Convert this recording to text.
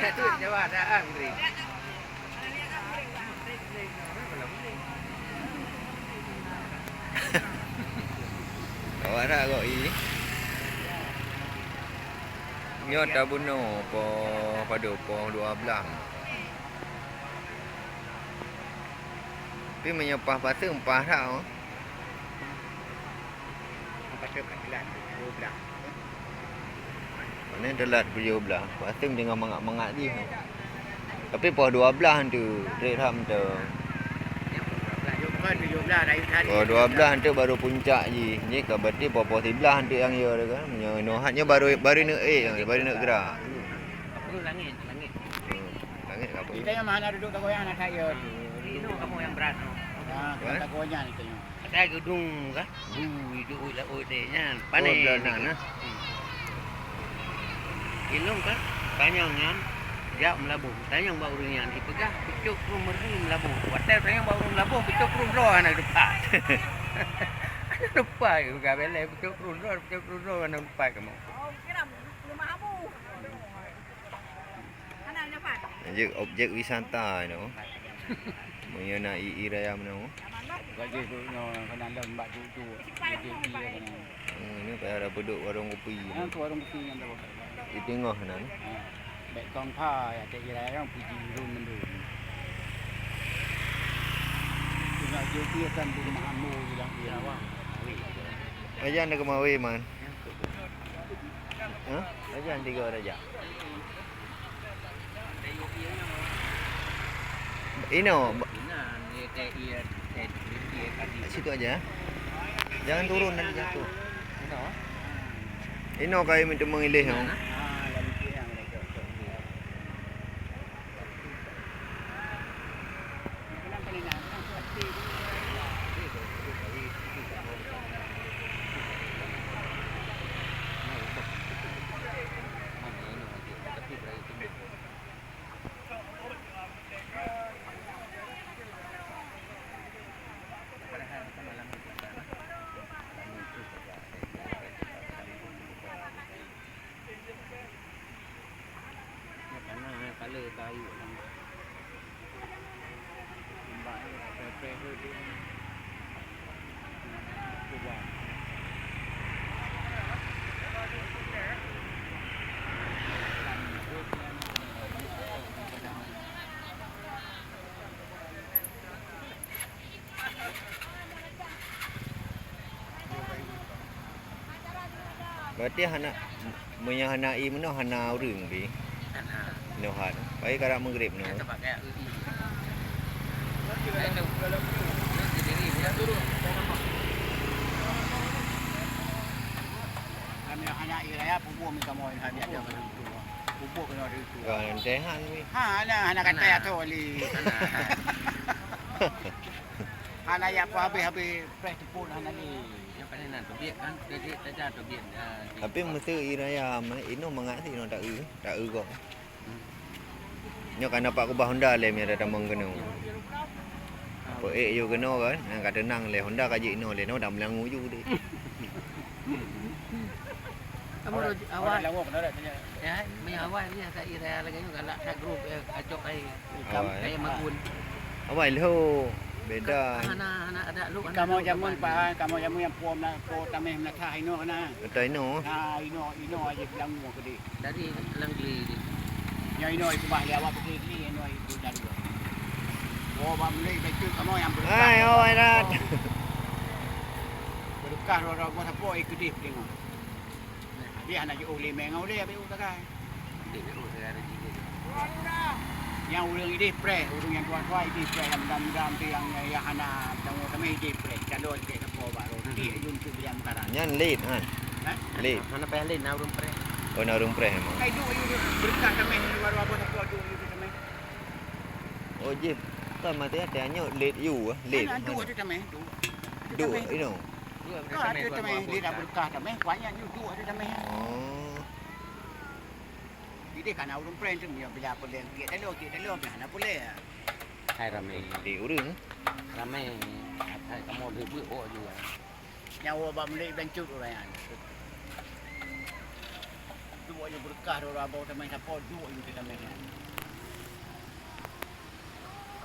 Itu Jawa ada anggrek. Kau ada kau ini. Nyot dah bunuh pada 12. Tapi menyepah pasir empah tau. Pasir kelat 12. Mana telat 12. Pasir jangan mangak-mangak je. Tapi pos 12 tu, dia ham tu. Oh 12 tu baru puncak je. Ni ke berarti pos 11 tu yang ya kan. Nohatnya baru yang baru nak gerak. Apa langit? Langit apa? Kita yang mana duduk tak goyang nak saya. Ini kamu yang berat. Kan? Tak goyang itu. Saya gedung kah? Hidup lah odenya. Panen nah. Ilung kan tanyangnya dia melabung. Tanyang bau ringan dipegah pecuk rumah melabung. Hotel tanyang bau melabung pecuk rumah anak depan. Lupa juga bela pecuk rumah anak depan kamu. Oh, kira rumah kamu. Anaknya Pak. Objek wisata no. Mengenai iraya mana? Gaji tu kena lembak tu. Ini kayak ada beduk warung kopi. Tu warung kopi yang tu. Di tengah nan. Baik kong pa ya tak iraya orang puji run mendu. Juga dia kan di rumah kamu bilang dia awak. Ajan nak kemawi man. Hah? Ajan 3 raja. Ino. Situ aja. Jangan turun nanti jatuh. Ino kayu minta mengilih no. Kala kayu lembak pepe tu cuba Berarti anak menyahanai mana hana urang bi. No hat. Baik karak maghrib no. tempat kayak kami hanya iraya pupuk minta mohon hanya dia pupuk kena ada itu. Kan tehan wi. Anak kata ya tu ali. Anak ya apa habis fresh tepung anak ni. Yang paling nak tobiak kan jadi saja tobiak. Tapi mesti iraya ino mangak si no tak kok. Nyo kan dapat kubah Honda le mi ada tamang kena. Apa yo kena kan. Nang kata nang le Honda kaji ino le no dah melangu ju dek. Kamu awal lawak dah tanya. Ya, mai awal ni saya ira lagi galak tak grup acok ai. Kayak magun. Awal lo beda. Anak ada lu Kamu jamun pa, kamu jamun yang puam na po tameh na tha ino na. Kata ino. Ha ino aje bilang mo kedi. dari langli. Ya ino itu bah dia awak pergi ni ino itu dari. Oh bam le betul kamu yang berkah. Ai awal dah. Berkah ro buat apa ikut dia tengok. Dia anak je uli mengau dia be utakai. Dia urus negara juga. Yang urang ide pre, urang yang tuan-tuan ide pre yang dam-dam tu yang anak tamu tameh ide pre. Kalau ke apa baru dia yun tu dia makaran. Nyan late kan. Ha? Late. Mana pelin na urung pre. Oh na urung pre emang. Kai du berkah tameh baru apa tak tu itu tameh. Oh je. Kan mati ada nyo late you late. Anak du tu tameh du. Do ino. Kau ada tameh dia dah berkah tameh banyak you du ada tameh. Oh. Dia kan urang pre tu bila apa dia kita lo mana boleh. Hai ramai. Di urung. Ramai. Hai kamu lebih oh juga. Yang awak beli bencut orang. ayo berkah do rabau tamai sapot ju ayo kita main.